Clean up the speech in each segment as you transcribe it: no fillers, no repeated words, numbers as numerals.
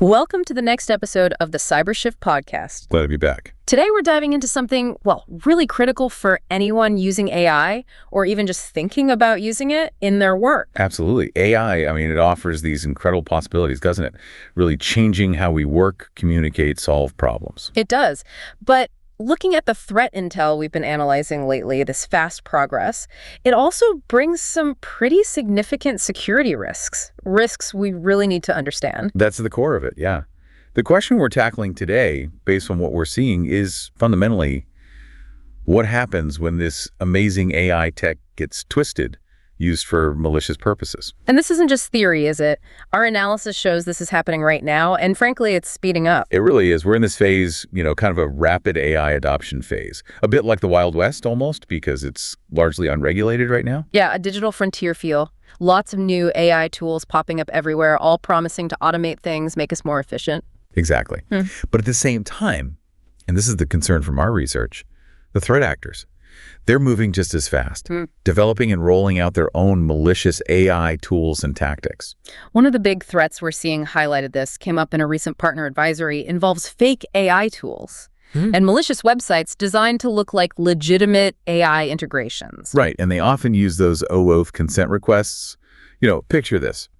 Welcome to the next episode of the CyberShift podcast. Glad to be back. Today we're diving into something, really critical for anyone using AI or even just thinking about using it in their work. Absolutely. AI, it offers these incredible possibilities, doesn't it? Really changing how we work, communicate, solve problems. It does. But looking at the threat intel we've been analyzing lately, this fast progress, it also brings some pretty significant security risks we really need to understand. That's the core of it, yeah. The question we're tackling today, based on what we're seeing, is fundamentally what happens when this amazing AI tech gets twisted, used for malicious purposes. And this isn't just theory, is it? Our analysis shows this is happening right now, and frankly, it's speeding up. It really is. We're in this phase, kind of a rapid AI adoption phase. A bit like the Wild West almost, because it's largely unregulated right now. Yeah, a digital frontier feel. Lots of new AI tools popping up everywhere, all promising to automate things, make us more efficient. Exactly. But at the same time, and this is the concern from our research, the threat actors, they're moving just as fast, developing and rolling out their own malicious AI tools and tactics. One of the big threats we're seeing highlighted this came up in a recent partner advisory, involves fake AI tools and malicious websites designed to look like legitimate AI integrations. Right, and they often use those OAuth consent requests. Picture this.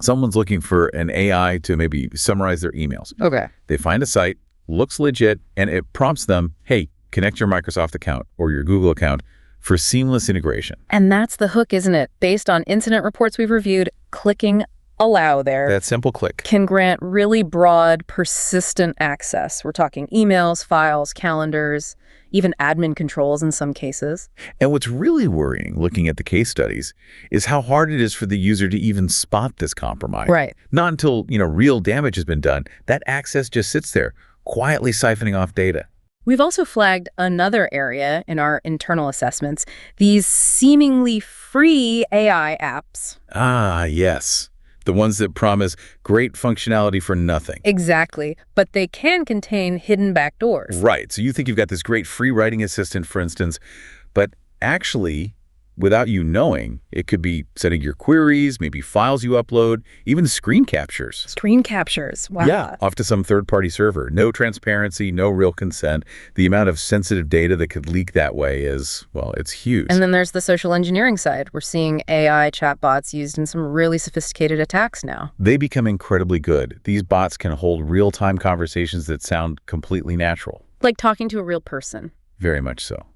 Someone's looking for an AI to maybe summarize their emails. Okay. They find a site, looks legit, and it prompts them, hey, connect your Microsoft account or your Google account for seamless integration. And that's the hook, isn't it? Based on incident reports we've reviewed, clicking allow there That simple click can grant really broad, persistent access. We're talking emails, files, calendars, even admin controls in some cases. And what's really worrying, looking at the case studies, is how hard it is for the user to even spot this compromise. Right. Not until, real damage has been done. That access just sits there, quietly siphoning off data. We've also flagged another area in our internal assessments, these seemingly free AI apps. Ah, yes. The ones that promise great functionality for nothing. Exactly. But they can contain hidden backdoors. Right. So you think you've got this great free writing assistant, for instance, but actually, without you knowing, it could be sending your queries, maybe files you upload, even screen captures. Screen captures. Wow. Yeah, off to some third-party server. No transparency, no real consent. The amount of sensitive data that could leak that way is, it's huge. And then there's the social engineering side. We're seeing AI chatbots used in some really sophisticated attacks now. They become incredibly good. These bots can hold real-time conversations that sound completely natural. Like talking to a real person. Very much so.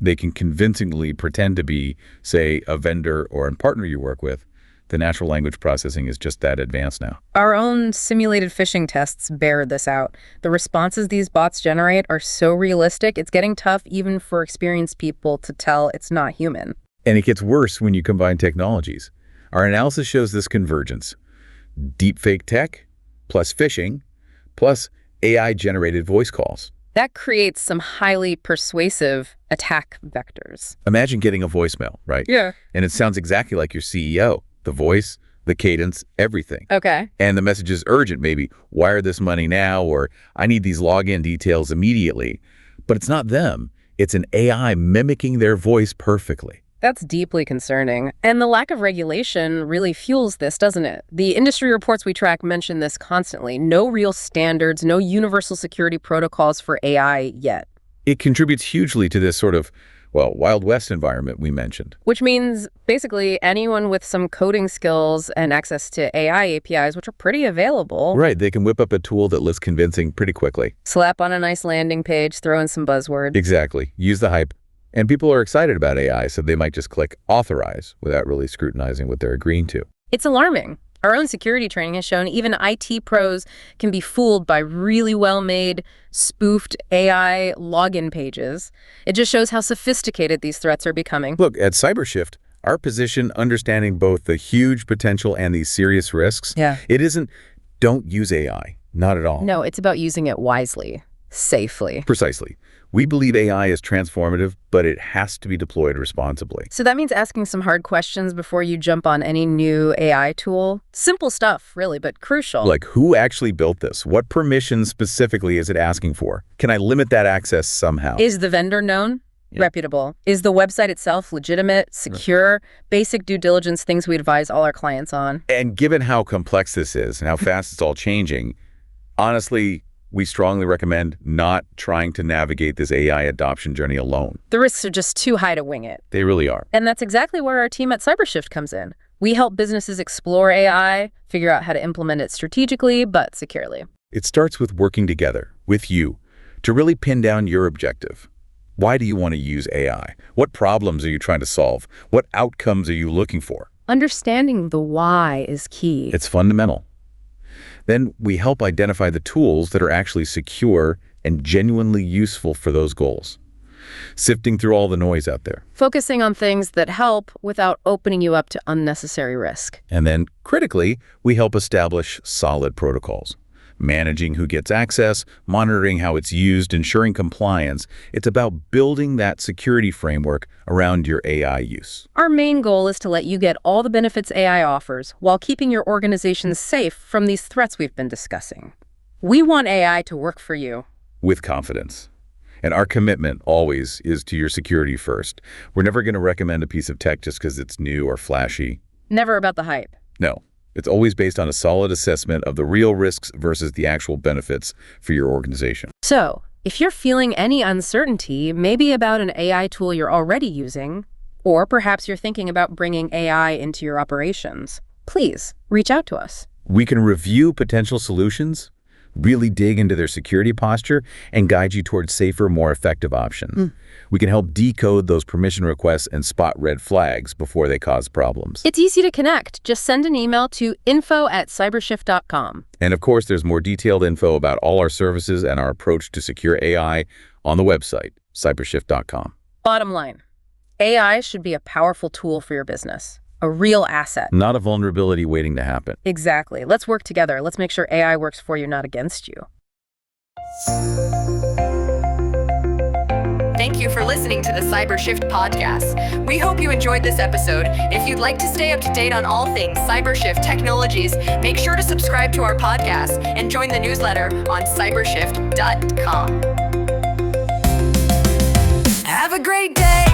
They can convincingly pretend to be, say, a vendor or a partner you work with. The natural language processing is just that advanced now. Our own simulated phishing tests bear this out. The responses these bots generate are so realistic, it's getting tough even for experienced people to tell it's not human. And it gets worse when you combine technologies. Our analysis shows this convergence. Deepfake tech, plus phishing, plus AI-generated voice calls. That creates some highly persuasive attack vectors. Imagine getting a voicemail, right? Yeah. And it sounds exactly like your CEO. The voice, the cadence, everything. Okay. And the message is urgent, maybe, wire this money now, or I need these login details immediately. But it's not them. It's an AI mimicking their voice perfectly. That's deeply concerning. And the lack of regulation really fuels this, doesn't it? The industry reports we track mention this constantly. No real standards, no universal security protocols for AI yet. It contributes hugely to this sort of, Wild West environment we mentioned. Which means basically anyone with some coding skills and access to AI APIs, which are pretty available. Right, they can whip up a tool that looks convincing pretty quickly. Slap on a nice landing page, throw in some buzzwords. Exactly. Use the hype. And people are excited about AI, so they might just click authorize without really scrutinizing what they're agreeing to. It's alarming. Our own security training has shown even IT pros can be fooled by really well-made, spoofed AI login pages. It just shows how sophisticated these threats are becoming. Look, at CyberShift, our position understanding both the huge potential and these serious risks, it isn't don't use AI. Not at all. No, it's about using it wisely, safely. Precisely. We believe AI is transformative, but it has to be deployed responsibly. So that means asking some hard questions before you jump on any new AI tool. Simple stuff, really, but crucial. Like, who actually built this? What permissions specifically is it asking for? Can I limit that access somehow? Is the vendor known? reputable? Is the website itself legitimate, secure, basic due diligence, things we advise all our clients on? And given how complex this is and how fast it's all changing, honestly, we strongly recommend not trying to navigate this AI adoption journey alone. The risks are just too high to wing it. They really are. And that's exactly where our team at CyberShift comes in. We help businesses explore AI, figure out how to implement it strategically but securely. It starts with working together with you to really pin down your objective. Why do you want to use AI? What problems are you trying to solve? What outcomes are you looking for? Understanding the why is key. It's fundamental. Then we help identify the tools that are actually secure and genuinely useful for those goals, sifting through all the noise out there. Focusing on things that help without opening you up to unnecessary risk. And then, critically, we help establish solid protocols, managing who gets access, monitoring how it's used, ensuring compliance. It's about building that security framework around your AI use. Our main goal is to let you get all the benefits AI offers while keeping your organization safe from these threats we've been discussing. We want AI to work for you. With confidence. And our commitment always is to your security first. We're never going to recommend a piece of tech just because it's new or flashy. Never about the hype. No. It's always based on a solid assessment of the real risks versus the actual benefits for your organization. So, if you're feeling any uncertainty, maybe about an AI tool you're already using, or perhaps you're thinking about bringing AI into your operations, please reach out to us. We can review potential solutions, really dig into their security posture, and guide you towards safer, more effective options. We can help decode those permission requests and spot red flags before they cause problems. It's easy to connect. Just send an email to info@cybershift.com. And of course, there's more detailed info about all our services and our approach to secure AI on the website, cybershift.com. Bottom line, AI should be a powerful tool for your business. A real asset. Not a vulnerability waiting to happen. Exactly. Let's work together. Let's make sure AI works for you, not against you. Thank you for listening to the CyberShift podcast. We hope you enjoyed this episode. If you'd like to stay up to date on all things CyberShift technologies, make sure to subscribe to our podcast and join the newsletter on cybershift.com. Have a great day.